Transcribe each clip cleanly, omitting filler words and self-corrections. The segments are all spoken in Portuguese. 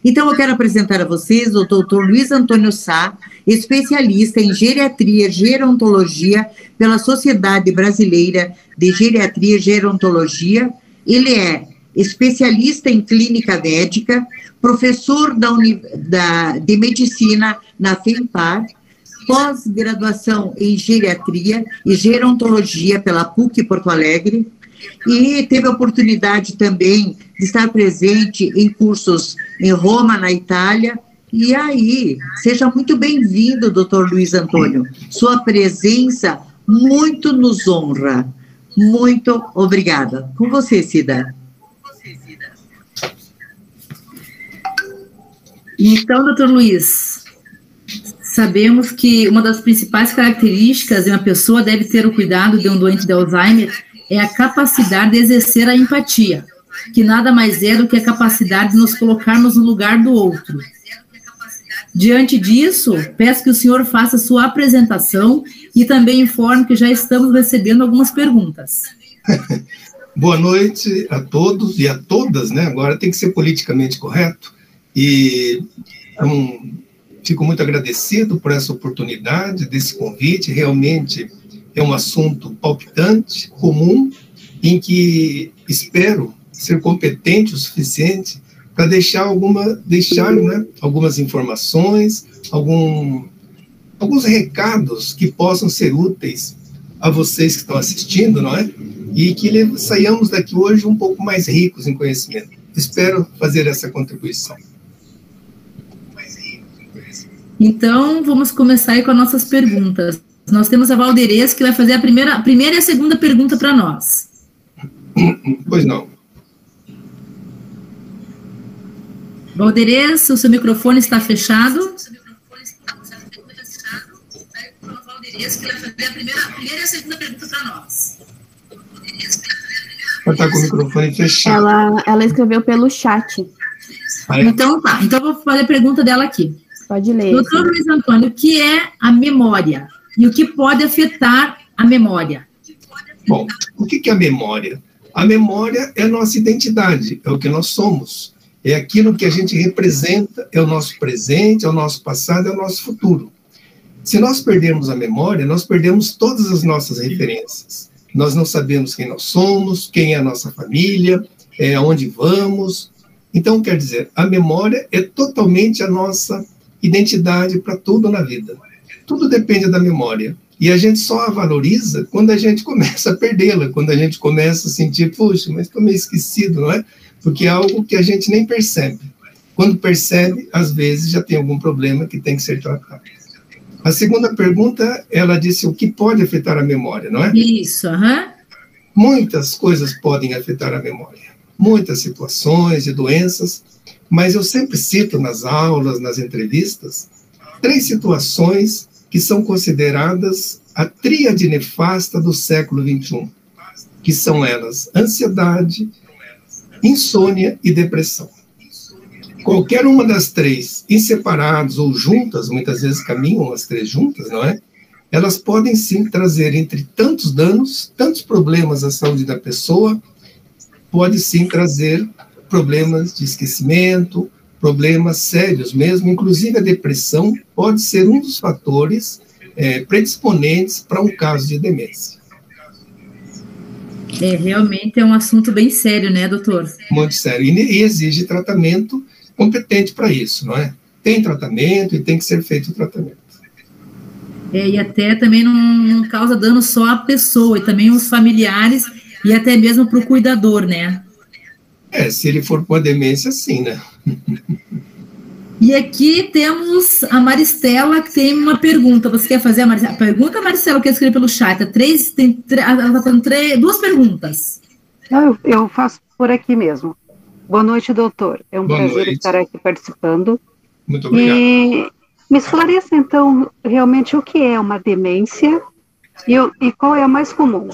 Então, eu quero apresentar a vocês o Dr. Luiz Antônio Sá, especialista em geriatria e gerontologia pela Sociedade Brasileira de Geriatria e Gerontologia. Ele é especialista em clínica médica, professor de medicina na FEMPAR, pós-graduação em geriatria e gerontologia pela PUC Porto Alegre, e teve a oportunidade também de estar presente em cursos em Roma, na Itália. E aí, seja muito bem-vindo, doutor Luiz Antônio. Sua presença muito nos honra. Muito obrigada. Com você, Cida. Então, doutor Luiz, sabemos que uma das principais características de uma pessoa deve ter o cuidado de um doente de Alzheimer é a capacidade de exercer a empatia, que nada mais é do que a capacidade de nos colocarmos no lugar do outro. Diante disso, peço que o senhor faça sua apresentação e também informe que já estamos recebendo algumas perguntas. Boa noite a todos e a todas, né? Agora tem que ser politicamente correto. E fico muito agradecido por essa oportunidade, desse convite. Realmente é um assunto palpitante, comum, em que espero ser competente o suficiente para deixar algumas informações, alguns recados que possam ser úteis a vocês que estão assistindo, não é? E que saiamos daqui hoje um pouco mais ricos em conhecimento. Espero fazer essa contribuição. Então, vamos começar aí com as nossas perguntas. Nós temos a Valderez, que vai fazer a primeira e a segunda pergunta para nós. Pois não. Valderez, o seu microfone está fechado. Valderez, que vai fazer a primeira e a segunda pergunta para nós. Ela está com o microfone fechado. Ela escreveu pelo chat. Então tá, então eu vou fazer a pergunta dela aqui. Pode ler. Doutor Luiz Antônio, o que é a memória? E o que pode afetar a memória? Bom, o que é a memória? A memória é a nossa identidade, é o que nós somos. É aquilo que a gente representa, é o nosso presente, é o nosso passado, é o nosso futuro. Se nós perdermos a memória, nós perdemos todas as nossas referências. Nós não sabemos quem nós somos, quem é a nossa família, aonde vamos. Então, quer dizer, a memória é totalmente a nossa identidade para tudo na vida. Tudo depende da memória. E a gente só a valoriza quando a gente começa a perdê-la, quando a gente começa a sentir, puxa, mas estou meio esquecido, não é? Porque é algo que a gente nem percebe. Quando percebe, às vezes já tem algum problema que tem que ser tratado. A segunda pergunta, ela disse o que pode afetar a memória, não é? Isso, aham. Muitas coisas podem afetar a memória. Muitas situações e doenças, mas eu sempre cito nas aulas, nas entrevistas, 3 situações que são consideradas a tríade nefasta do século XXI, que são elas ansiedade, insônia e depressão. Qualquer uma das 3, em separados ou juntas, muitas vezes caminham as 3 juntas, não é? Elas podem sim trazer entre tantos danos, tantos problemas à saúde da pessoa, pode sim trazer problemas de esquecimento, problemas sérios mesmo, inclusive a depressão pode ser um dos fatores predisponentes para um caso de demência. Realmente é um assunto bem sério, né, doutor? Muito sério, e exige tratamento competente para isso, não é? Tem tratamento e tem que ser feito o tratamento. E até também não causa dano só à pessoa, e também os familiares, e até mesmo para o cuidador, né? Se ele for com a demência, sim, né? E aqui temos a Maristela, que tem uma pergunta. Você quer fazer a pergunta, Maristela, que eu escrevi pelo chat? Ela está fazendo 2 perguntas. Eu faço por aqui mesmo. Boa noite, doutor. É um prazer estar aqui participando. Muito obrigado. E me esclareça, então, realmente o que é uma demência e qual é a mais comum?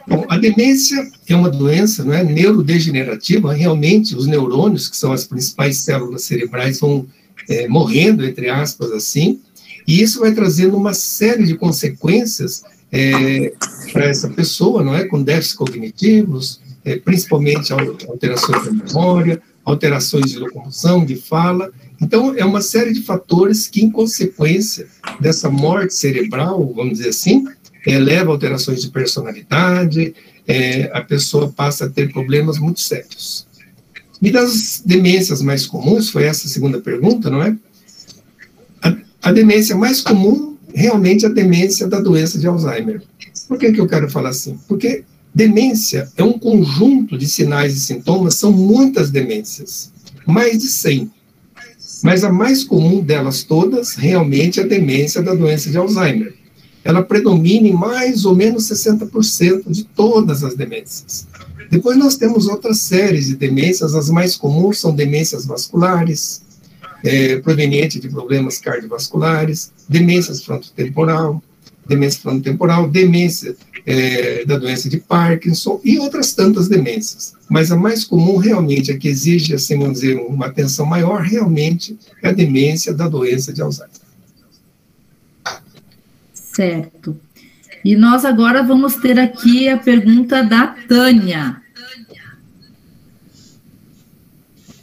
Bom, a demência é uma doença, não é, neurodegenerativa. Realmente, os neurônios, que são as principais células cerebrais, vão morrendo, entre aspas, assim, e isso vai trazendo uma série de consequências para essa pessoa, não é, com déficits cognitivos, principalmente alterações da memória, alterações de locomoção, de fala. Então, é uma série de fatores que, em consequência dessa morte cerebral, vamos dizer assim, leva a alterações de personalidade, a pessoa passa a ter problemas muito sérios. E das demências mais comuns, foi essa a segunda pergunta, não é? A demência mais comum, realmente, é a demência da doença de Alzheimer. Por que eu quero falar assim? Porque demência é um conjunto de sinais e sintomas, são muitas demências, mais de 100. Mas a mais comum delas todas, realmente, é a demência da doença de Alzheimer. Ela predomina em mais ou menos 60% de todas as demências. Depois nós temos outras séries de demências, as mais comuns são demências vasculares, provenientes de problemas cardiovasculares, demência frontotemporal, demência da doença de Parkinson e outras tantas demências. Mas a mais comum, realmente, a que exige, assim, vamos dizer, uma atenção maior, realmente, é a demência da doença de Alzheimer. Certo. E nós agora vamos ter aqui a pergunta da Tânia.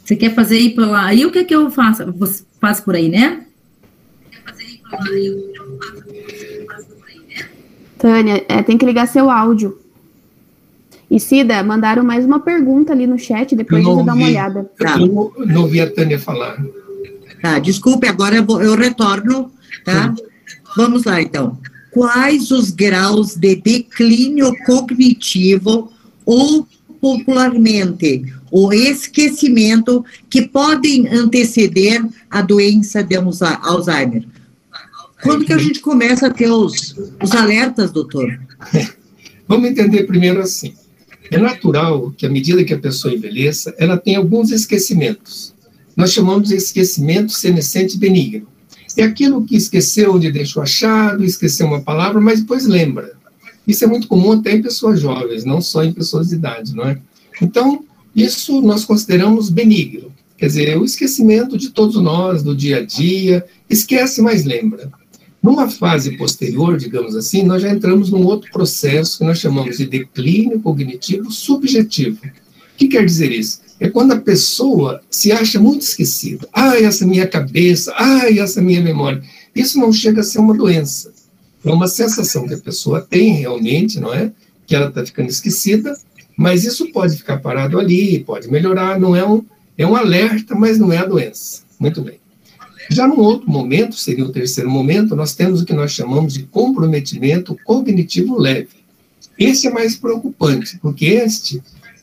Você quer fazer aí pela... Aí o que é que eu faço? Você faz por aí, né? Tânia, tem que ligar seu áudio. E Cida, mandaram mais uma pergunta ali no chat, depois de dar uma olhada. Eu não ouvi a Tânia falar. Tá, desculpe, agora eu retorno, tá? Vamos lá, então. Quais os graus de declínio cognitivo ou, popularmente, o esquecimento que podem anteceder a doença de Alzheimer? Quando que a gente começa a ter os alertas, doutor? Vamos entender primeiro assim. É natural que, à medida que a pessoa envelheça, ela tem alguns esquecimentos. Nós chamamos de esquecimento senescente benigno. É aquilo que esqueceu onde deixou achado, esqueceu uma palavra, mas depois lembra. Isso é muito comum até em pessoas jovens, não só em pessoas de idade, não é? Então, isso nós consideramos benigno. Quer dizer, o esquecimento de todos nós, do dia a dia, esquece, mas lembra. Numa fase posterior, digamos assim, nós já entramos num outro processo que nós chamamos de declínio cognitivo subjetivo. O que quer dizer isso? É quando a pessoa se acha muito esquecida. Ai, essa minha cabeça, ai, essa minha memória. Isso não chega a ser uma doença. É uma sensação que a pessoa tem realmente, não é? Que ela está ficando esquecida, mas isso pode ficar parado ali, pode melhorar, não é um alerta, mas não é a doença. Muito bem. Já num outro momento, seria o terceiro momento, nós temos o que nós chamamos de comprometimento cognitivo leve. Esse é mais preocupante, porque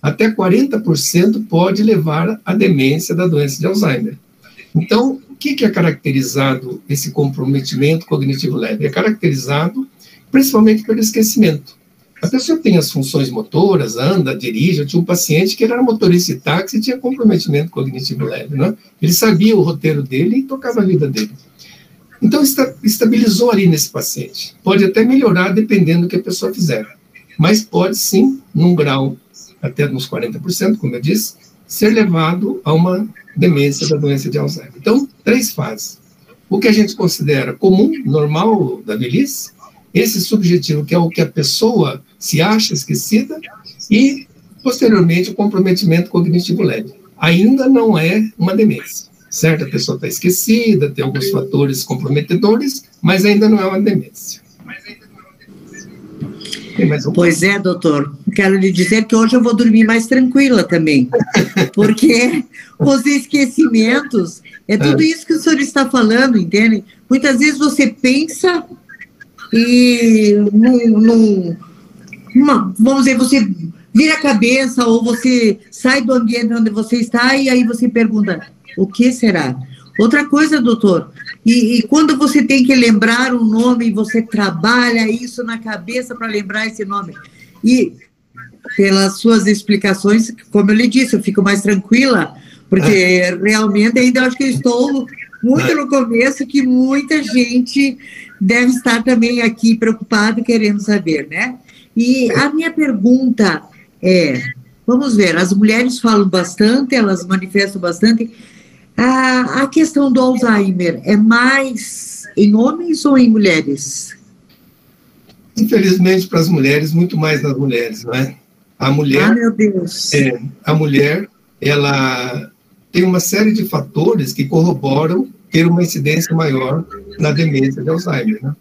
até 40% pode levar à demência da doença de Alzheimer. Então, o que é caracterizado esse comprometimento cognitivo leve? É caracterizado principalmente pelo esquecimento. A pessoa tem as funções motoras, anda, dirige. Eu tinha um paciente que ele era motorista de táxi e tinha comprometimento cognitivo leve, né? Ele sabia o roteiro dele e tocava a vida dele. Então, estabilizou ali nesse paciente. Pode até melhorar dependendo do que a pessoa fizer. Mas pode, sim, num grau até uns 40%, como eu disse, ser levado a uma demência da doença de Alzheimer. Então, 3 fases. O que a gente considera comum, normal da velhice, esse subjetivo, que é o que a pessoa se acha esquecida, e, posteriormente, o comprometimento cognitivo leve. Ainda não é uma demência, certo? A pessoa está esquecida, tem alguns fatores comprometedores, mas ainda não é uma demência. Pois é, doutor. Quero lhe dizer que hoje eu vou dormir mais tranquila também, porque os esquecimentos, é tudo isso que o senhor está falando, entende? Muitas vezes você pensa e vamos dizer, você vira a cabeça ou você sai do ambiente onde você está e aí você pergunta, o que será? Outra coisa, doutor, e quando você tem que lembrar um nome, você trabalha isso na cabeça para lembrar esse nome. E pelas suas explicações, como eu lhe disse, eu fico mais tranquila, porque realmente ainda acho que eu estou muito no começo, que muita gente deve estar também aqui preocupada, querendo saber, né? E a minha pergunta é, vamos ver, as mulheres falam bastante, elas manifestam bastante. A questão do Alzheimer é mais em homens ou em mulheres? Infelizmente, para as mulheres, muito mais nas mulheres, não é? A mulher, meu Deus. A mulher, ela tem uma série de fatores que corroboram ter uma incidência maior na demência de Alzheimer, né?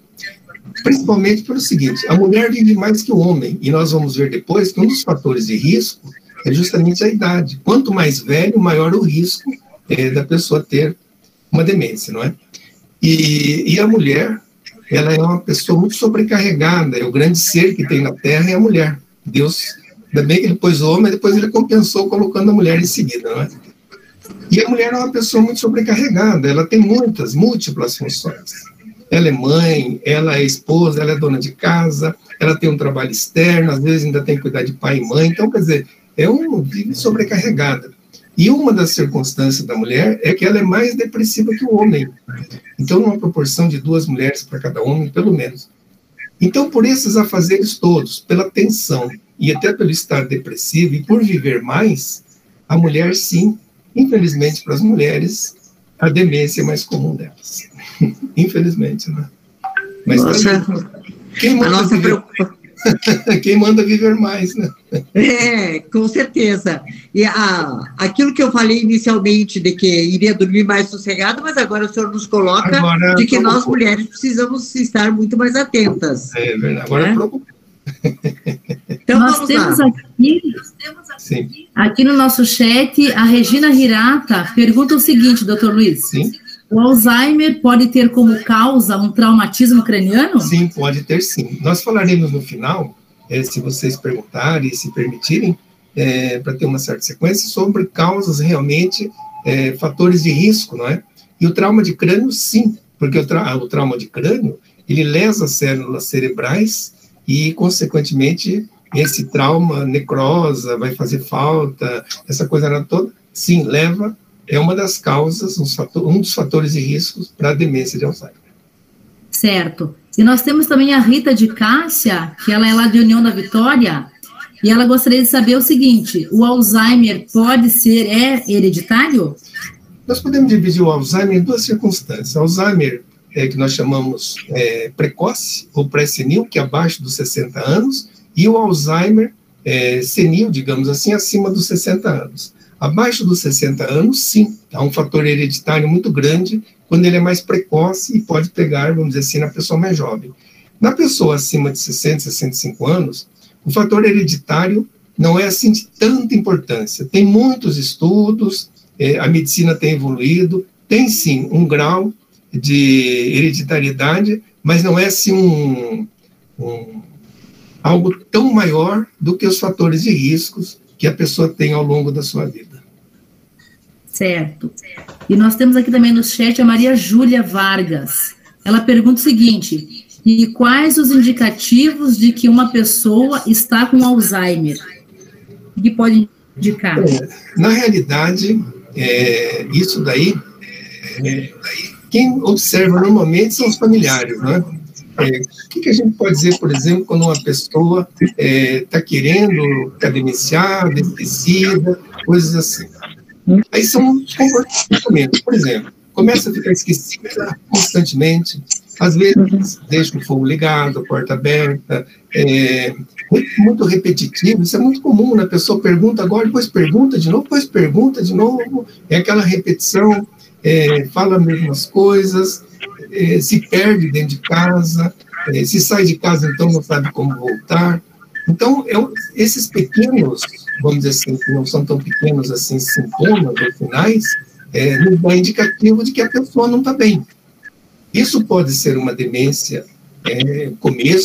Principalmente pelo seguinte, a mulher vive mais que o homem, e nós vamos ver depois que um dos fatores de risco é justamente a idade. Quanto mais velho, maior o risco da pessoa ter uma demência, não é? E a mulher, ela é uma pessoa muito sobrecarregada, é o grande ser que tem na Terra é a mulher. Deus, ainda bem que ele pôs o homem, depois ele compensou colocando a mulher em seguida, não é? E a mulher é uma pessoa muito sobrecarregada, ela tem múltiplas funções. Ela é mãe, ela é esposa, ela é dona de casa, ela tem um trabalho externo, às vezes ainda tem que cuidar de pai e mãe, então, quer dizer, vive sobrecarregada. E uma das circunstâncias da mulher é que ela é mais depressiva que o homem. Então, numa proporção de 2 mulheres para cada homem, pelo menos. Então, por esses afazeres todos, pela tensão e até pelo estar depressivo e por viver mais, a mulher, sim, infelizmente para as mulheres, a demência é mais comum delas. Infelizmente, né? Mas quem manda viver mais, né? Com certeza. E aquilo que eu falei inicialmente de que iria dormir mais sossegado, mas agora o senhor nos coloca de que nós mulheres precisamos estar muito mais atentas. É verdade. Agora preocupa. Então, nós temos aqui no nosso chat, a Regina Hirata pergunta o seguinte, doutor Luiz. Sim. O Alzheimer pode ter como causa um traumatismo craniano? Sim, pode ter sim. Nós falaremos no final, se vocês perguntarem e se permitirem, para ter uma certa sequência, sobre causas realmente, fatores de risco, não é? E o trauma de crânio, sim, porque o trauma de crânio, ele lesa as células cerebrais e, consequentemente, esse trauma necrosa, vai fazer falta, essa coisa toda, sim, é uma das causas, um dos fatores de risco para a demência de Alzheimer. Certo. E nós temos também a Rita de Cássia, que ela é lá de União da Vitória, e ela gostaria de saber o seguinte, o Alzheimer pode ser hereditário? Nós podemos dividir o Alzheimer em 2 circunstâncias. Alzheimer, que nós chamamos precoce, ou pré-senil, que é abaixo dos 60 anos, e o Alzheimer senil, digamos assim, acima dos 60 anos. Abaixo dos 60 anos, sim, há um fator hereditário muito grande quando ele é mais precoce e pode pegar, vamos dizer assim, na pessoa mais jovem. Na pessoa acima de 60, 65 anos, o fator hereditário não é assim de tanta importância. Tem muitos estudos, a medicina tem evoluído, tem sim um grau de hereditariedade, mas não é assim algo tão maior do que os fatores de riscos que a pessoa tem ao longo da sua vida. Certo. E nós temos aqui também no chat a Maria Júlia Vargas. Ela pergunta o seguinte, e quais os indicativos de que uma pessoa está com Alzheimer? O que pode indicar? Na realidade, isso daí, quem observa normalmente são os familiares, né? O que a gente pode dizer, por exemplo, quando uma pessoa está querendo ficar demenciada, esquecida, coisas assim. Aí são os comportamentos, por exemplo, começa a ficar esquecida constantemente, às vezes deixa o fogo ligado, a porta aberta, muito repetitivo, isso é muito comum, né? A pessoa pergunta agora, depois pergunta de novo, depois pergunta de novo, é aquela repetição, fala as mesmas coisas, se perde dentro de casa, se sai de casa, então não sabe como voltar. Então, esses pequenos, vamos dizer assim, que não são tão pequenos assim, sintomas ou sinais, nos dá indicativo de que a pessoa não está bem. Isso pode ser uma demência,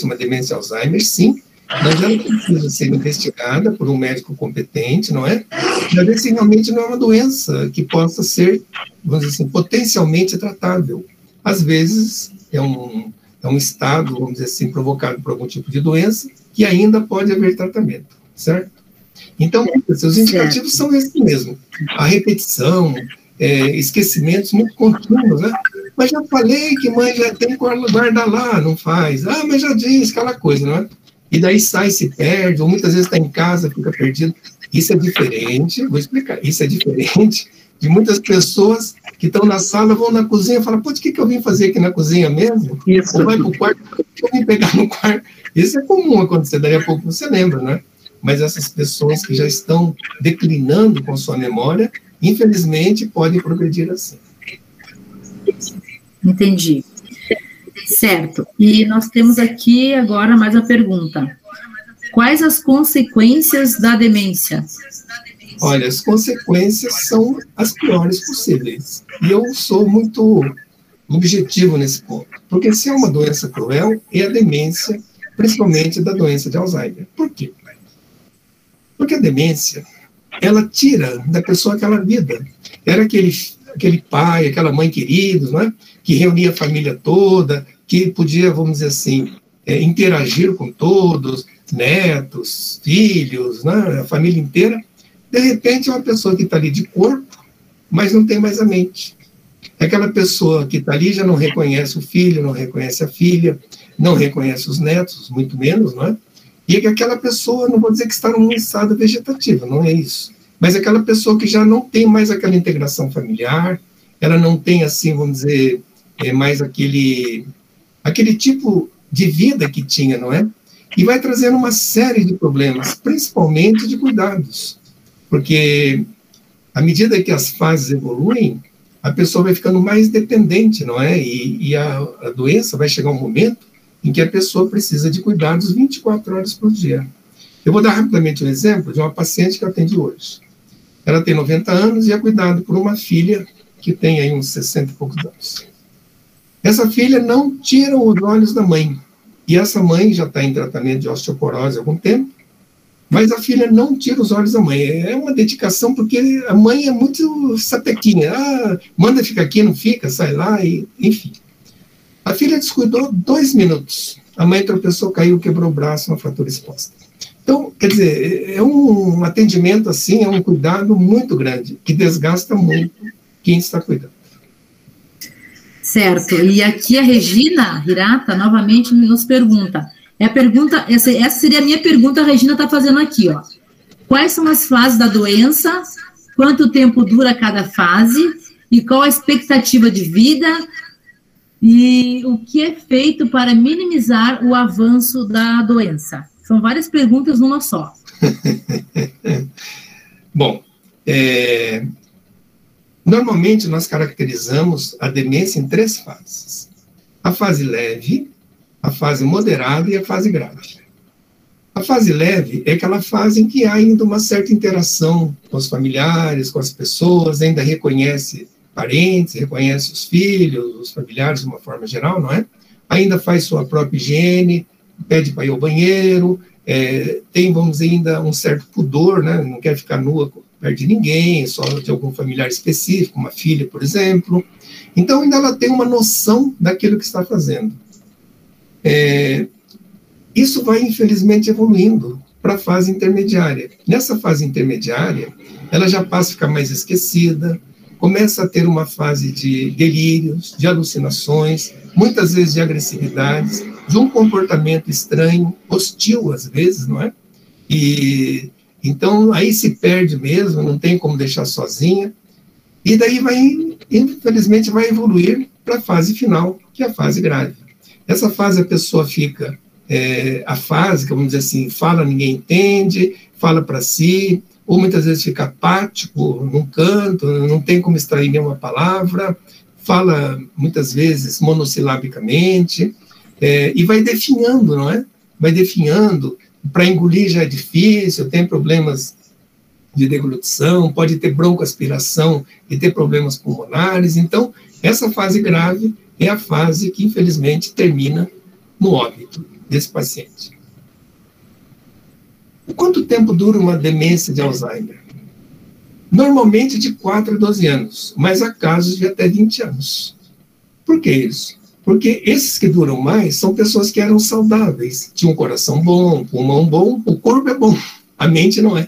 uma demência Alzheimer, sim, mas ela precisa ser investigada por um médico competente, não é? Para ver se realmente não é uma doença que possa ser, vamos dizer assim, potencialmente tratável. Às vezes, é um estado, vamos dizer assim, provocado por algum tipo de doença, que ainda pode haver tratamento, certo? Então, os indicativos são esses mesmo. A repetição, esquecimentos muito contínuos, né? Mas já falei que mãe já tem guardar lá, não faz. Ah, mas já disse, aquela coisa, não é? E daí sai, se perde, ou muitas vezes está em casa, fica perdido. Isso é diferente, vou explicar, isso é diferente de muitas pessoas que estão na sala, vão na cozinha e falam, pô, o que eu vim fazer aqui na cozinha mesmo? Isso. Ou vai para o quarto, o que eu vim pegar no quarto? Isso é comum acontecer, daí a pouco você lembra, né? Mas essas pessoas que já estão declinando com sua memória, infelizmente, podem progredir assim. Entendi. Certo. E nós temos aqui agora mais uma pergunta. Quais as consequências da demência? Olha, as consequências são as piores possíveis. E eu sou muito objetivo nesse ponto. Porque se é uma doença cruel, é a demência, principalmente da doença de Alzheimer. Por quê? Porque a demência, ela tira da pessoa aquela vida. Era aquele pai, aquela mãe queridos, não é? Que reunia a família toda, que podia, vamos dizer assim, interagir com todos, netos, filhos, né? A família inteira. De repente, é uma pessoa que está ali de corpo, mas não tem mais a mente. Aquela pessoa que está ali já não reconhece o filho, não reconhece a filha, não reconhece os netos, muito menos, não é? E que aquela pessoa, não vou dizer que está num estado vegetativo, não é isso. Mas aquela pessoa que já não tem mais aquela integração familiar, ela não tem, assim, vamos dizer, mais aquele tipo de vida que tinha, não é? E vai trazendo uma série de problemas, principalmente de cuidados. Porque, à medida que as fases evoluem, a pessoa vai ficando mais dependente, não é? E a doença vai chegar um momento em que a pessoa precisa de cuidados 24 horas por dia. Eu vou dar rapidamente um exemplo de uma paciente que eu atendi hoje. Ela tem 90 anos e é cuidada por uma filha que tem aí uns 60 e poucos anos. Essa filha não tira os olhos da mãe. E essa mãe já está em tratamento de osteoporose há algum tempo, mas a filha não tira os olhos da mãe. É uma dedicação, porque a mãe é muito sapequinha. Manda ficar aqui, não fica, sai lá, e, enfim. A filha descuidou 2 minutos. A mãe tropeçou, caiu, quebrou o braço, uma fratura exposta. Então, quer dizer, é um atendimento assim, é um cuidado muito grande, que desgasta muito quem está cuidando. Certo. E aqui a Regina Hirata novamente nos pergunta. Essa seria a minha pergunta, a Regina está fazendo aqui, ó. Quais são as fases da doença? Quanto tempo dura cada fase? E qual a expectativa de vida? E o que é feito para minimizar o avanço da doença? São várias perguntas numa só. Bom, normalmente nós caracterizamos a demência em 3 fases. A fase leve, a fase moderada e a fase grave. A fase leve é aquela fase em que há ainda uma certa interação com os familiares, com as pessoas, ainda reconhece parentes, reconhece os filhos, os familiares de uma forma geral, não é? Ainda faz sua própria higiene, pede para ir ao banheiro, tem, vamos dizer, ainda um certo pudor, né? Não quer ficar nua perto de ninguém, só de algum familiar específico, uma filha, por exemplo. Então, ainda ela tem uma noção daquilo que está fazendo. Isso vai, infelizmente, evoluindo para a fase intermediária. Nessa fase intermediária, ela já passa a ficar mais esquecida, começa a ter uma fase de delírios, de alucinações, muitas vezes de agressividades, de um comportamento estranho, hostil às vezes, não é? E então aí se perde mesmo, não tem como deixar sozinha, e daí infelizmente vai evoluir para a fase final, que é a fase grave. Essa fase a pessoa fica, a fase, vamos dizer assim, fala, ninguém entende, fala para si, ou muitas vezes fica apático num canto, não tem como extrair nenhuma palavra, fala muitas vezes monossilabicamente, e vai definhando, não é? Vai definhando, para engolir já é difícil, tem problemas de deglutição, pode ter broncoaspiração e ter problemas pulmonares. Então, essa fase grave é a fase que, infelizmente, termina no óbito desse paciente. Quanto tempo dura uma demência de Alzheimer? Normalmente de 4 a 12 anos, mas há casos de até 20 anos. Por que isso? Porque esses que duram mais são pessoas que eram saudáveis, tinham um coração bom, pulmão bom, o corpo é bom, a mente não é.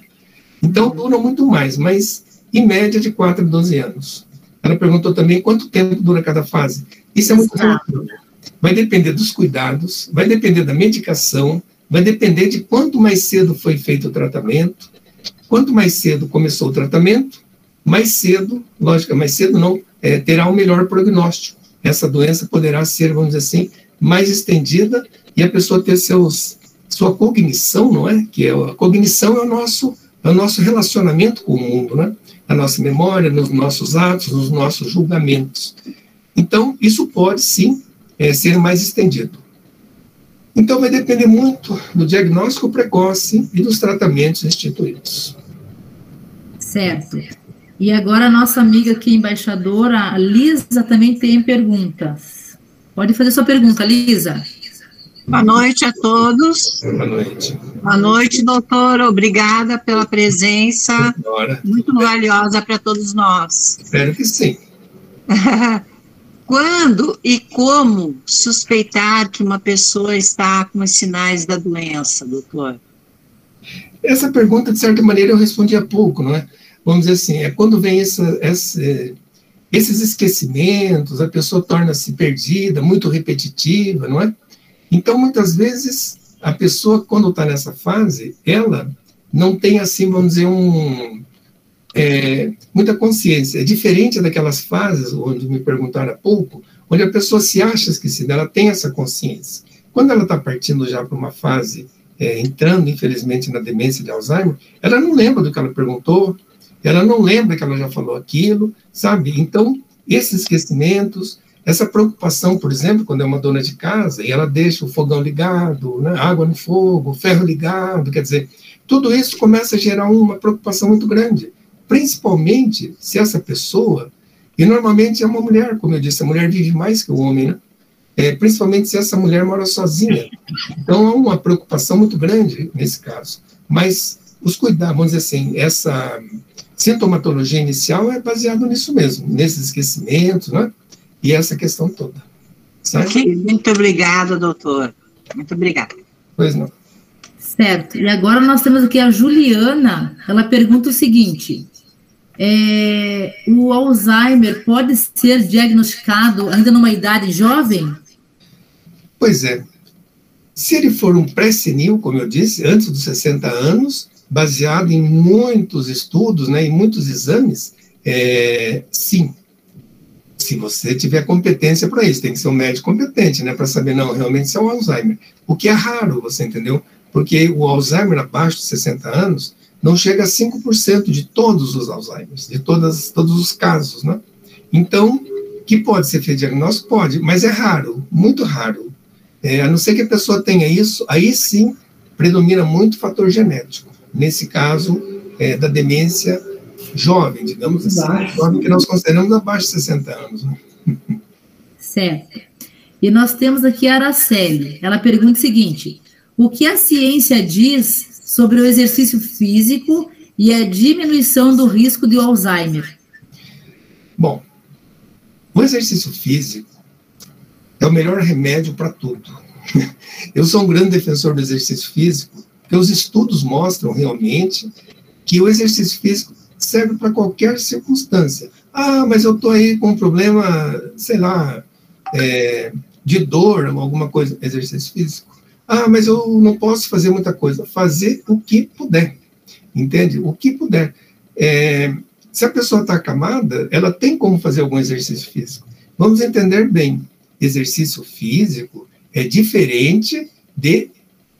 Então duram muito mais, mas em média de 4 a 12 anos. Ela perguntou também quanto tempo dura cada fase. Isso é muito relativo. Vai depender dos cuidados, vai depender da medicação, vai depender de quanto mais cedo foi feito o tratamento. Quanto mais cedo começou o tratamento, mais cedo, lógico, mais cedo não, terá um melhor prognóstico. Essa doença poderá ser, vamos dizer assim, mais estendida e a pessoa ter sua cognição, não é? Que a cognição é é o nosso relacionamento com o mundo, né? A nossa memória, nos nossos atos, nos nossos julgamentos. Então, isso pode, sim, ser mais estendido. Então, vai depender muito do diagnóstico precoce e dos tratamentos instituídos. Certo. E agora a nossa amiga aqui, embaixadora, a Lisa, também tem perguntas. Pode fazer sua pergunta, Lisa. Boa noite a todos. Boa noite. Boa noite, doutora. Obrigada pela presença. Muito valiosa para todos nós. Espero que sim. Quando e como suspeitar que uma pessoa está com os sinais da doença, doutor? Essa pergunta, de certa maneira, eu respondi há pouco, não é? Vamos dizer assim, é quando vem esses esquecimentos, a pessoa torna-se perdida, muito repetitiva, não é? Então, muitas vezes, a pessoa, quando está nessa fase, ela não tem, assim, vamos dizer, muita consciência. É diferente daquelas fases, onde me perguntaram há pouco, onde a pessoa se acha esquecida, ela tem essa consciência. Quando ela está partindo já para uma fase, entrando, infelizmente, na demência de Alzheimer, ela não lembra do que ela perguntou, ela não lembra que ela já falou aquilo, sabe? Então, esses esquecimentos, essa preocupação, por exemplo, quando é uma dona de casa e ela deixa o fogão ligado, né, água no fogo, ferro ligado, quer dizer, tudo isso começa a gerar uma preocupação muito grande, principalmente se essa pessoa, e normalmente é uma mulher, como eu disse, a mulher vive mais que o homem, né? Principalmente se essa mulher mora sozinha. Então, há uma preocupação muito grande nesse caso. Mas os cuidados, vamos dizer assim, essa sintomatologia inicial é baseada nisso mesmo, nesses esquecimentos, né? E essa questão toda. Sabe? Muito obrigada, doutor. Muito obrigada. Pois não. Certo. E agora nós temos aqui a Juliana. Ela pergunta o seguinte: o Alzheimer pode ser diagnosticado ainda numa idade jovem? Pois é. Se ele for um pré-senil, como eu disse, antes dos 60 anos, baseado em muitos estudos, né, em muitos exames, sim. Se você tiver competência para isso, tem que ser um médico competente, né, para saber, não, realmente isso é um Alzheimer. O que é raro, você entendeu? Porque o Alzheimer abaixo de 60 anos não chega a 5% de todos os Alzheimers, de todos os casos, né? Então, que pode ser feito diagnóstico? Pode, mas é raro, muito raro. A não ser que a pessoa tenha isso, aí sim predomina muito o fator genético. Nesse caso, da demência jovem, digamos assim, jovem que nós consideramos abaixo de 60 anos. Né? Certo. E nós temos aqui a Araceli. Ela pergunta o seguinte: o que a ciência diz sobre o exercício físico e a diminuição do risco de Alzheimer? Bom, o exercício físico é o melhor remédio para tudo. Eu sou um grande defensor do exercício físico, porque os estudos mostram realmente que o exercício físico serve para qualquer circunstância. Ah, mas eu estou aí com um problema, sei lá, de dor, alguma coisa, exercício físico. Ah, mas eu não posso fazer muita coisa. Fazer o que puder, entende? O que puder. Se a pessoa está acamada, ela tem como fazer algum exercício físico. Vamos entender bem, exercício físico é diferente de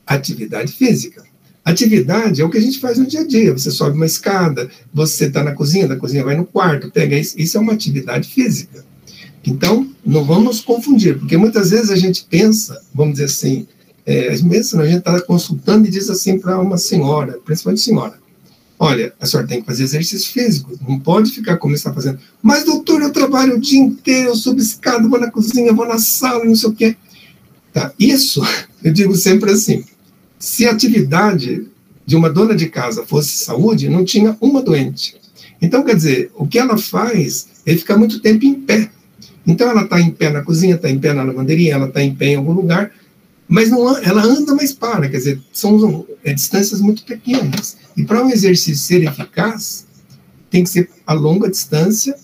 atividade física. Atividade é o que a gente faz no dia a dia. Você sobe uma escada, você está na cozinha, da cozinha vai no quarto, pega isso. Isso é uma atividade física. Então, não vamos confundir, porque muitas vezes a gente pensa, vamos dizer assim, a gente está consultando e diz assim para uma senhora, principalmente senhora: olha, a senhora tem que fazer exercício físico, não pode ficar como está fazendo. Mas, doutor, eu trabalho o dia inteiro, eu subo escada, vou na cozinha, vou na sala, não sei o quê. Tá, isso, eu digo sempre assim: se a atividade de uma dona de casa fosse saúde, não tinha uma doente. Então, quer dizer, o que ela faz é ficar muito tempo em pé. Então, ela está em pé na cozinha, está em pé na lavanderia, ela está em pé em algum lugar, mas não, ela anda, mas para, quer dizer, são distâncias muito pequenas. E para um exercício ser eficaz, tem que ser a longa distância,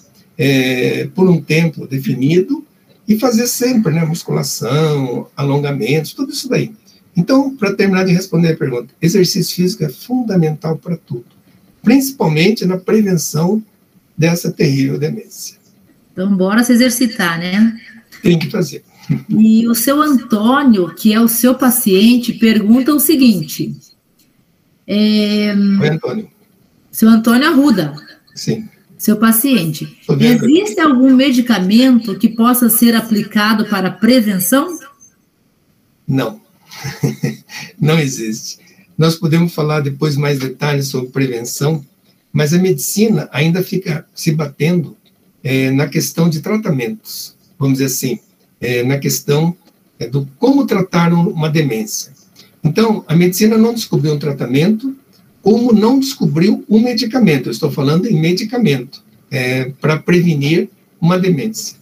por um tempo definido, e fazer sempre, né, musculação, alongamentos, tudo isso daí. Então, para terminar de responder a pergunta, exercício físico é fundamental para tudo, principalmente na prevenção dessa terrível demência. Então, bora se exercitar, né? Tem que fazer. E o seu Antônio, que é o seu paciente, pergunta o seguinte: Oi, Antônio. Seu Antônio Arruda. Sim. Seu paciente. Existe algum medicamento que possa ser aplicado para prevenção? Não. Não existe. Nós podemos falar depois mais detalhes sobre prevenção, mas a medicina ainda fica se batendo na questão de tratamentos, vamos dizer assim, na questão do como tratar uma demência. Então, a medicina não descobriu um tratamento, como não descobriu um medicamento. Eu estou falando em medicamento, para prevenir uma demência.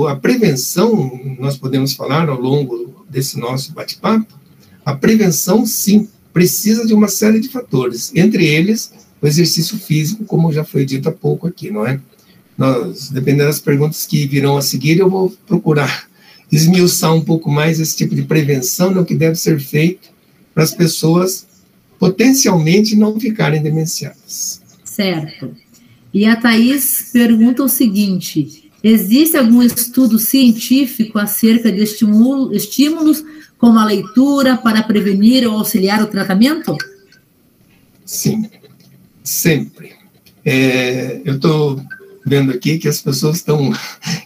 A prevenção, nós podemos falar ao longo desse nosso bate-papo, a prevenção, sim, precisa de uma série de fatores, entre eles o exercício físico, como já foi dito há pouco aqui, não é? Dependendo das perguntas que virão a seguir, eu vou procurar esmiuçar um pouco mais esse tipo de prevenção, no que deve ser feito para as pessoas potencialmente não ficarem demenciadas. Certo. E a Thaís pergunta o seguinte: existe algum estudo científico acerca de estímulos como a leitura para prevenir ou auxiliar o tratamento? Sim, sempre. Eu estou vendo aqui que as pessoas estão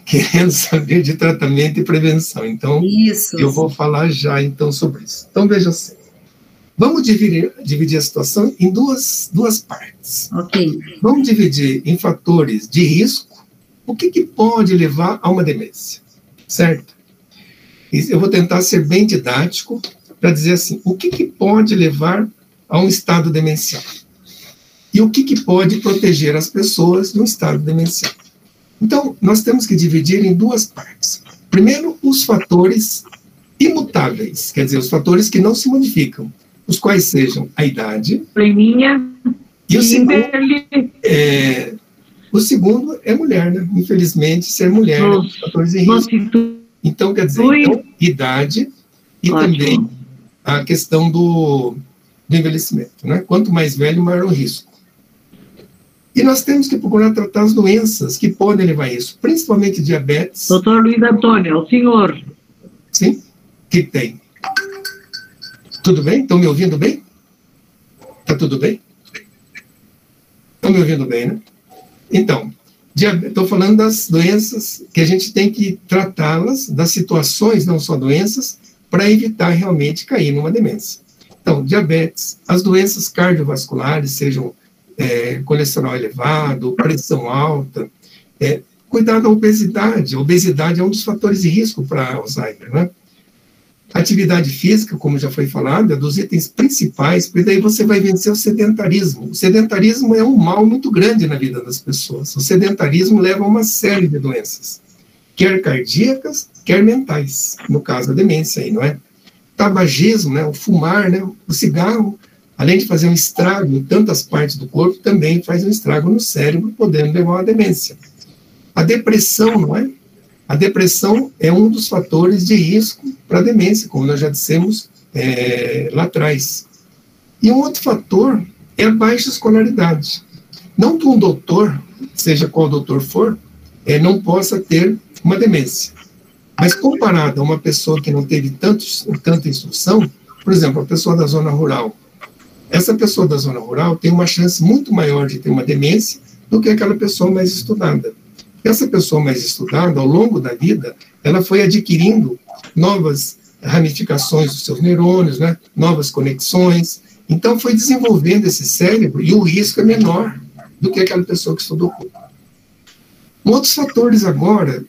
querendo saber de tratamento e prevenção, então isso. Eu vou falar já então sobre isso. Então veja assim, vamos dividir a situação em duas partes. Ok. Vamos dividir em fatores de risco, o que pode levar a uma demência, certo? Eu vou tentar ser bem didático para dizer assim, o que pode levar a um estado demencial? E o que pode proteger as pessoas de um estado demencial? Então, nós temos que dividir em duas partes. Primeiro, os fatores imutáveis, quer dizer, os fatores que não se modificam, os quais sejam a idade, e o segundo é mulher, né? Infelizmente, ser mulher é um fator de risco. Então, quer dizer, idade e também a questão do envelhecimento, né? Quanto mais velho, maior o risco. E nós temos que procurar tratar as doenças que podem levar a isso, principalmente diabetes. Doutor Luiz Antônio, é o senhor. Sim, que tem. Tudo bem? Estão me ouvindo bem? Está tudo bem? Estão me ouvindo bem, né? Então, estou falando das doenças que a gente tem que tratá-las, das situações, não só doenças, para evitar realmente cair numa demência. Então, diabetes, as doenças cardiovasculares, sejam colesterol elevado, pressão alta, cuidar da obesidade. A obesidade é um dos fatores de risco para Alzheimer, né? Atividade física, como já foi falado, é dos itens principais, porque daí você vai vencer o sedentarismo. O sedentarismo é um mal muito grande na vida das pessoas. O sedentarismo leva a uma série de doenças, quer cardíacas, quer mentais, no caso da demência aí, não é? Tabagismo, né, o fumar, né, o cigarro, além de fazer um estrago em tantas partes do corpo, também faz um estrago no cérebro, podendo levar a uma demência. A depressão, não é? A depressão é um dos fatores de risco para a demência, como nós já dissemos lá atrás. E um outro fator é a baixa escolaridade. Não que um doutor, seja qual doutor for, não possa ter uma demência. Mas comparado a uma pessoa que não teve tanta instrução, por exemplo, a pessoa da zona rural, essa pessoa da zona rural tem uma chance muito maior de ter uma demência do que aquela pessoa mais estudada. Essa pessoa mais estudada, ao longo da vida, ela foi adquirindo novas ramificações dos seus neurônios, né? Novas conexões. Então, foi desenvolvendo esse cérebro e o risco é menor do que aquela pessoa que estudou pouco. Outros fatores agora,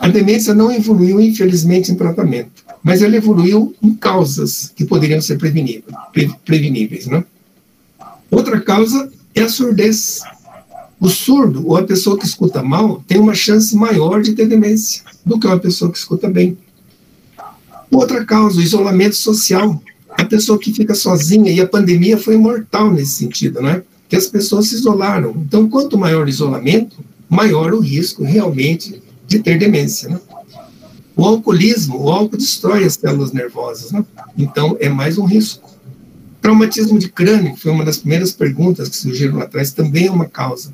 a demência não evoluiu, infelizmente, em tratamento, mas ela evoluiu em causas que poderiam ser preveníveis, né? Outra causa é a surdez. O surdo, ou a pessoa que escuta mal, tem uma chance maior de ter demência do que uma pessoa que escuta bem. Outra causa, o isolamento social. A pessoa que fica sozinha, e a pandemia foi mortal nesse sentido, né? Que as pessoas se isolaram. Então, quanto maior o isolamento, maior o risco realmente de ter demência, né? O alcoolismo, o álcool destrói as células nervosas, né? Então, é mais um risco. Traumatismo de crânio, que foi uma das primeiras perguntas que surgiram lá atrás, também é uma causa.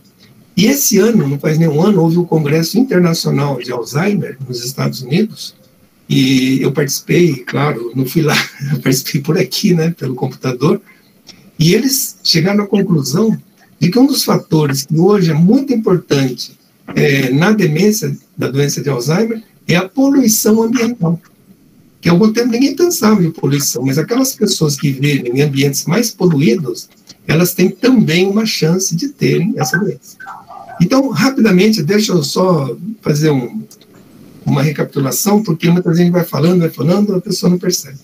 E esse ano, não faz nenhum ano, houve o Congresso Internacional de Alzheimer nos Estados Unidos, e eu participei, claro, não fui lá, eu participei por aqui, né, pelo computador, E eles chegaram à conclusão de que um dos fatores que hoje é muito importante na demência da doença de Alzheimer é a poluição ambiental. Que há algum tempo ninguém pensava em poluição, mas aquelas pessoas que vivem em ambientes mais poluídos, elas têm também uma chance de terem essa doença. Então, rapidamente, deixa eu só fazer uma recapitulação, porque muita gente vai falando, a pessoa não percebe.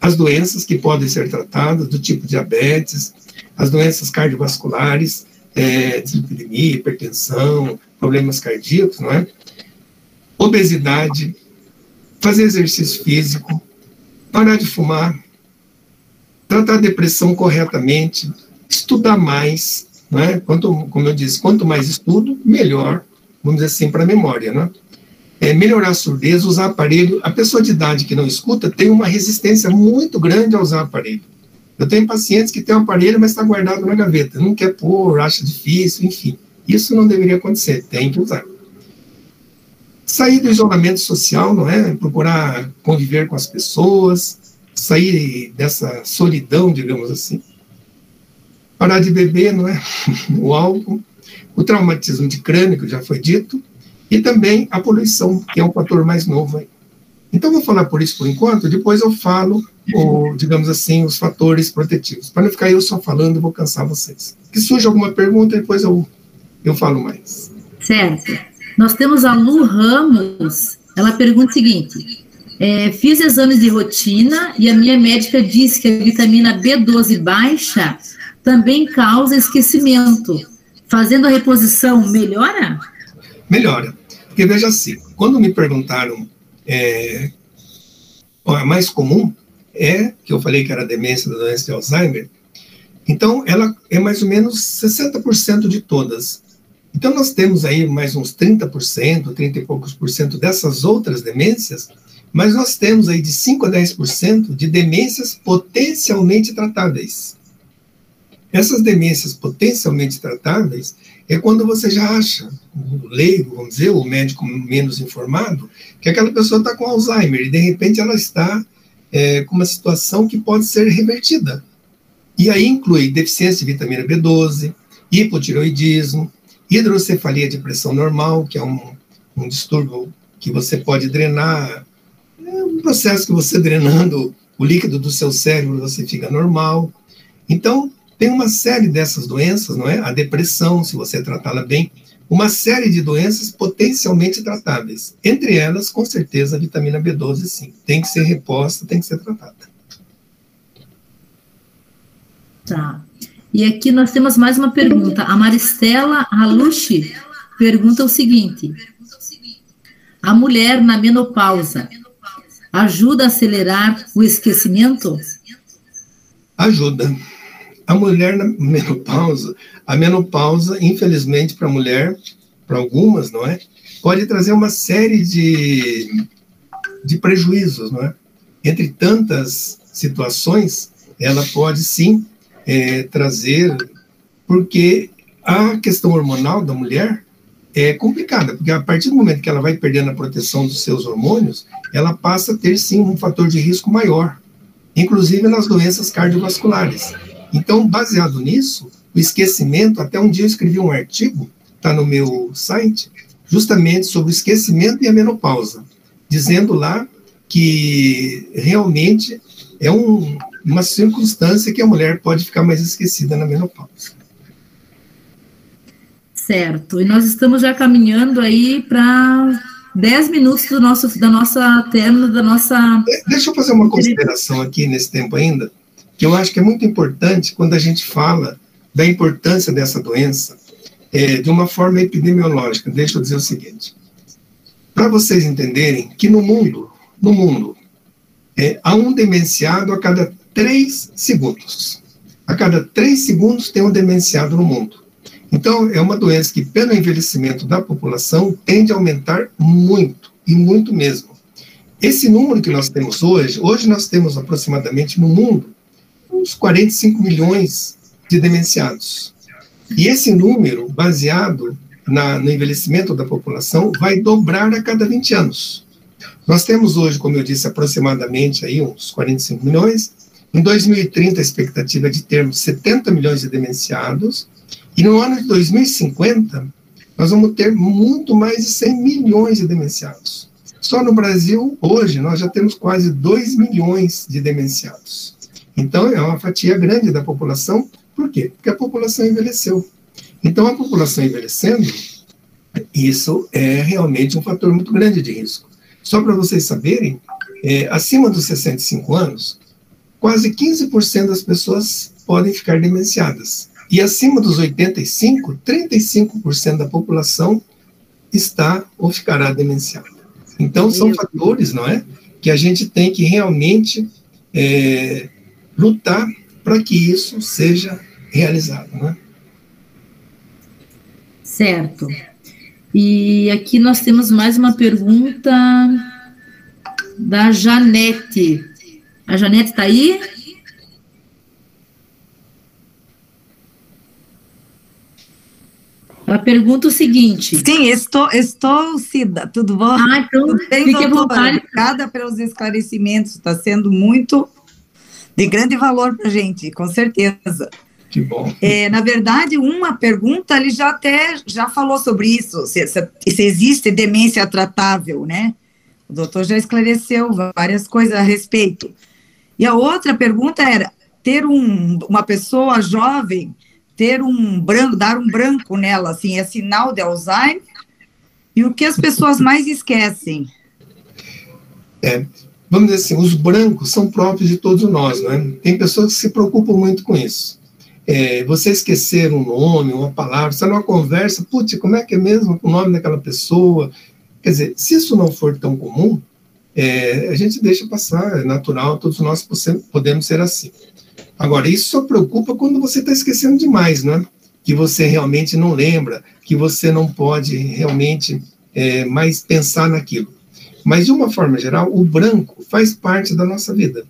As doenças que podem ser tratadas, do tipo diabetes, as doenças cardiovasculares, dislipidemia, hipertensão, problemas cardíacos, não é? Obesidade, fazer exercício físico, parar de fumar, tratar a depressão corretamente, estudar mais, não é? Como eu disse, quanto mais estudo, melhor, vamos dizer assim, para a memória, não é? Melhorar a surdez, usar aparelho. A pessoa de idade que não escuta tem uma resistência muito grande a usar aparelho. Eu tenho pacientes que têm um aparelho, mas está guardado na gaveta, não quer pôr, acha difícil, enfim. Isso não deveria acontecer, tem que usar. Sair do isolamento social, não é? Procurar conviver com as pessoas, sair dessa solidão, digamos assim. Parar de beber, não é? O álcool, o traumatismo de crânio, que já foi dito, e também a poluição, que é um fator mais novo aí. Então, vou falar por isso por enquanto, depois eu falo, digamos assim, os fatores protetivos. Para não ficar eu só falando, eu vou cansar vocês. Que surja alguma pergunta, depois eu falo mais. Certo. Nós temos a Lu Ramos, ela pergunta o seguinte: fiz exames de rotina e a minha médica disse que a vitamina B12 baixa também causa esquecimento. Fazendo a reposição, melhora? Melhora. Porque veja assim, quando me perguntaram, a mais comum que eu falei que era a demência da doença de Alzheimer, então ela é mais ou menos 60% de todas. Então, nós temos aí mais uns 30%, 30 e poucos por cento dessas outras demências, mas nós temos aí de 5 a 10% de demências potencialmente tratáveis. Essas demências potencialmente tratáveis é quando você já acha, o leigo, vamos dizer, o médico menos informado, que aquela pessoa está com Alzheimer e, de repente, ela está com uma situação que pode ser revertida. E aí inclui deficiência de vitamina B12, hipotireoidismo, hidrocefalia de pressão normal, que é um distúrbio que você pode drenar, um processo que você drenando o líquido do seu cérebro, você fica normal. Então, tem uma série dessas doenças, não é? A depressão, se você tratá-la bem, uma série de doenças potencialmente tratáveis. Entre elas, com certeza, a vitamina B12, sim. Tem que ser reposta, tem que ser tratada. Tá. E aqui nós temos mais uma pergunta. A Maristela Halushi pergunta o seguinte: a mulher na menopausa ajuda a acelerar o esquecimento? Ajuda. A mulher na menopausa, a menopausa, infelizmente, para a mulher, para algumas, não é? Pode trazer uma série de prejuízos, não é? Entre tantas situações, ela pode, sim, trazer, porque a questão hormonal da mulher é complicada, porque a partir do momento que ela vai perdendo a proteção dos seus hormônios, ela passa a ter, sim, um fator de risco maior, inclusive nas doenças cardiovasculares. Então, baseado nisso, o esquecimento, até um dia eu escrevi um artigo, está no meu site, justamente sobre o esquecimento e a menopausa, dizendo lá que realmente é uma circunstância que a mulher pode ficar mais esquecida na menopausa. Certo. E nós estamos já caminhando aí para 10 minutos da nossa término, da nossa... Deixa eu fazer uma consideração aqui nesse tempo ainda, que eu acho que é muito importante quando a gente fala da importância dessa doença de uma forma epidemiológica. Deixa eu dizer o seguinte. Para vocês entenderem que no mundo há um demenciado a cada 3 segundos. A cada 3 segundos tem um demenciado no mundo. Então, é uma doença que, pelo envelhecimento da população, tende a aumentar muito, e muito mesmo. Esse número que nós temos hoje nós temos aproximadamente no mundo uns 45 milhões de demenciados. E esse número, baseado no envelhecimento da população, vai dobrar a cada 20 anos. Nós temos hoje, como eu disse, aproximadamente aí uns 45 milhões. Em 2030, a expectativa é de termos 70 milhões de demenciados, e no ano de 2050, nós vamos ter muito mais de 100 milhões de demenciados. Só no Brasil, hoje, nós já temos quase 2 milhões de demenciados. Então, é uma fatia grande da população. Por quê? Porque a população envelheceu. Então, a população envelhecendo, isso é realmente um fator muito grande de risco. Só para vocês saberem, acima dos 65 anos, quase 15% das pessoas podem ficar demenciadas. E acima dos 85, 35% da população está ou ficará demenciada. Então, são fatores, não é, que a gente tem que realmente lutar para que isso seja realizado, não é? Certo. E aqui nós temos mais uma pergunta da Janete. A Janete está aí? Ela pergunta o seguinte. Sim, estou, Cida, tudo bom? Então, tudo bem, fique à vontade. Obrigada pelos esclarecimentos, está sendo muito de grande valor para a gente, com certeza. Que bom. Na verdade, uma pergunta, ele já falou sobre isso, se existe demência tratável, né? O doutor já esclareceu várias coisas a respeito. E a outra pergunta era, ter uma pessoa jovem, dar um branco nela, assim, é sinal de Alzheimer? E o que as pessoas mais esquecem? Vamos dizer assim, os brancos são próprios de todos nós, não é? Tem pessoas que se preocupam muito com isso. Você esquecer um nome, uma palavra, você numa conversa, putz, como é que é mesmo o nome daquela pessoa? Quer dizer, se isso não for tão comum, a gente deixa passar, é natural, todos nós podemos ser assim. Agora, isso só preocupa quando você está esquecendo demais, né? Que você realmente não lembra, que você não pode realmente mais pensar naquilo. Mas, de uma forma geral, o branco faz parte da nossa vida,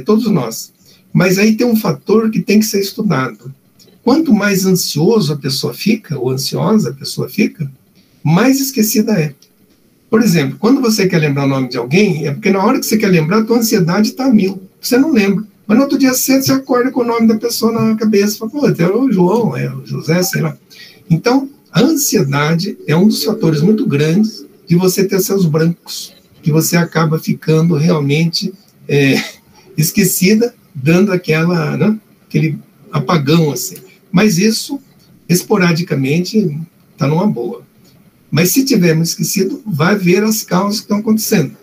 todos nós. Mas aí tem um fator que tem que ser estudado. Quanto mais ansioso a pessoa fica, ou ansiosa a pessoa fica, mais esquecida é. Por exemplo, quando você quer lembrar o nome de alguém, é porque na hora que você quer lembrar, a tua ansiedade está a 1000. Você não lembra. Mas no outro dia cedo você acorda com o nome da pessoa na cabeça. Fala, pô, é o João, é o José, sei lá. Então, a ansiedade é um dos fatores muito grandes de você ter seus brancos, que você acaba ficando realmente esquecida, dando aquele apagão, assim. Mas isso, esporadicamente, está numa boa. Mas se tivermos esquecido, vai ver as causas que estão acontecendo.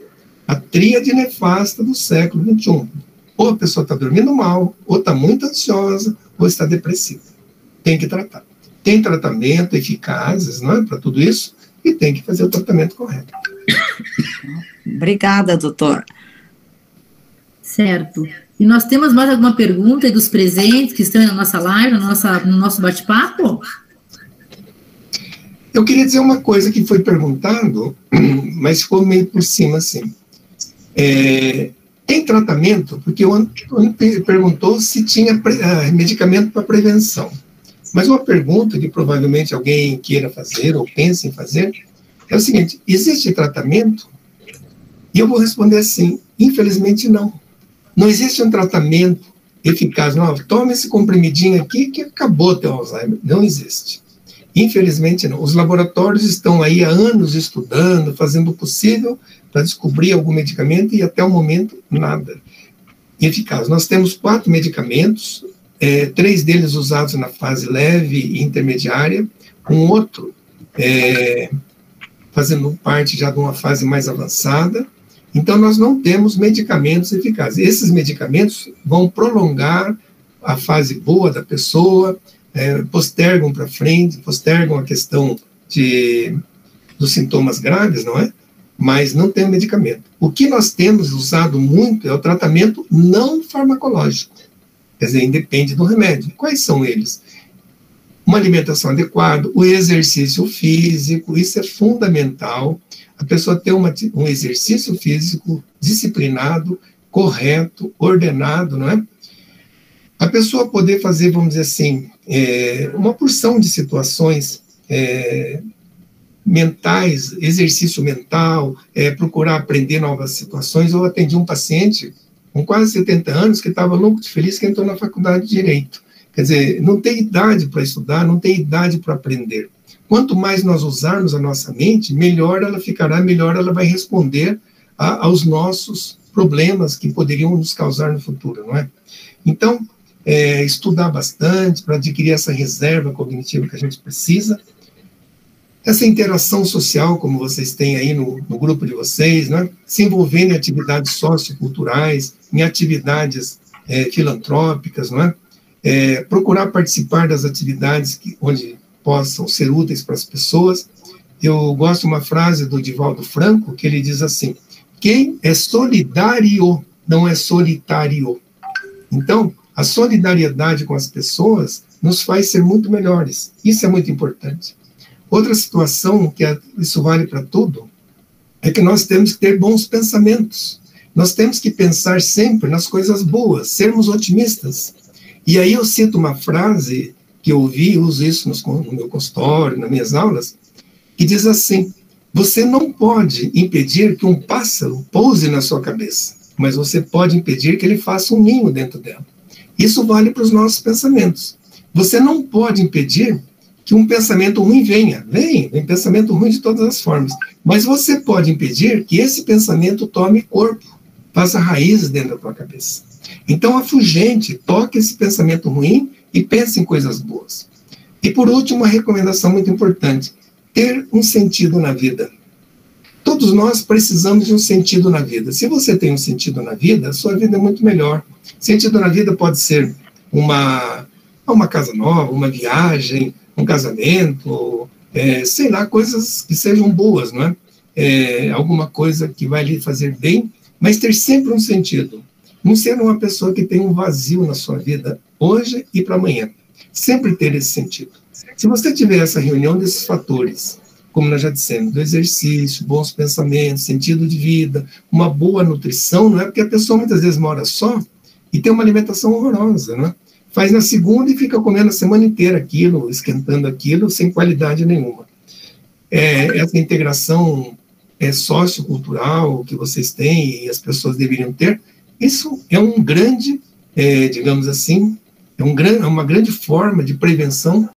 A tríade nefasta do século XXI. Ou a pessoa está dormindo mal, ou está muito ansiosa, ou está depressiva. Tem que tratar. Tem tratamento eficazes, não é, para tudo isso, e tem que fazer o tratamento correto. Obrigada, doutor. Certo. E nós temos mais alguma pergunta dos presentes que estão na nossa live, no nosso bate-papo? Eu queria dizer uma coisa que foi perguntado, mas ficou meio por cima, assim. Tem tratamento? Porque o Antônio perguntou se tinha medicamento para prevenção. Mas uma pergunta que provavelmente alguém queira fazer ou pense em fazer é o seguinte: existe tratamento? E eu vou responder assim: infelizmente não. Não existe um tratamento eficaz. Não, toma esse comprimidinho aqui que acabou o teu Alzheimer. Não existe. Infelizmente não. Os laboratórios estão aí há anos estudando, fazendo o possível para descobrir algum medicamento e até o momento nada eficaz. Nós temos 4 medicamentos, 3 deles usados na fase leve e intermediária, um outro fazendo parte já de uma fase mais avançada. Então, nós não temos medicamentos eficazes. Esses medicamentos vão prolongar a fase boa da pessoa, postergam para frente, postergam a questão dos sintomas graves, não é? Mas não tem medicamento. O que nós temos usado muito é o tratamento não farmacológico. Quer dizer, independe do remédio. Quais são eles? Uma alimentação adequada, o exercício físico, isso é fundamental. A pessoa ter um exercício físico disciplinado, correto, ordenado, não é? A pessoa poder fazer, vamos dizer assim, uma porção de situações mentais, exercício mental, procurar aprender novas situações. Eu atendi um paciente com quase 70 anos, que estava louco de feliz que entrou na faculdade de Direito. Quer dizer, não tem idade para estudar, não tem idade para aprender. Quanto mais nós usarmos a nossa mente, melhor ela ficará, melhor ela vai responder aos nossos problemas que poderiam nos causar no futuro, não é? Então, estudar bastante para adquirir essa reserva cognitiva que a gente precisa, essa interação social, como vocês têm aí no grupo de vocês, né? Se envolvendo em atividades socioculturais, em atividades filantrópicas, não é? Procurar participar das atividades onde possam ser úteis para as pessoas. Eu gosto de uma frase do Divaldo Franco, que ele diz assim: quem é solidário não é solitário. Então, a solidariedade com as pessoas nos faz ser muito melhores. Isso é muito importante. Outra situação, isso vale para tudo, é que nós temos que ter bons pensamentos. Nós temos que pensar sempre nas coisas boas, sermos otimistas. E aí eu cito uma frase que eu ouvi, uso isso no meu consultório, nas minhas aulas, que diz assim: você não pode impedir que um pássaro pouse na sua cabeça, mas você pode impedir que ele faça um ninho dentro dela. Isso vale para os nossos pensamentos. Você não pode impedir que um pensamento ruim venha. Vem pensamento ruim de todas as formas. Mas você pode impedir que esse pensamento tome corpo, faça raízes dentro da tua cabeça. Então, afugente, toque esse pensamento ruim e pense em coisas boas. E, por último, uma recomendação muito importante: ter um sentido na vida. Todos nós precisamos de um sentido na vida. Se você tem um sentido na vida, a sua vida é muito melhor. Sentido na vida pode ser uma casa nova, uma viagem, um casamento, sei lá, coisas que sejam boas, não é? Alguma coisa que vai lhe fazer bem, mas ter sempre um sentido. Não ser uma pessoa que tem um vazio na sua vida, hoje e para amanhã. Sempre ter esse sentido. Se você tiver essa reunião desses fatores, como nós já dissemos, do exercício, bons pensamentos, sentido de vida, uma boa nutrição, não é? Porque a pessoa muitas vezes mora só e tem uma alimentação horrorosa, não é? Faz na segunda e fica comendo a semana inteira aquilo, esquentando aquilo, sem qualidade nenhuma. Essa integração sociocultural que vocês têm e as pessoas deveriam ter, isso é um grande, digamos assim, é uma grande forma de prevenção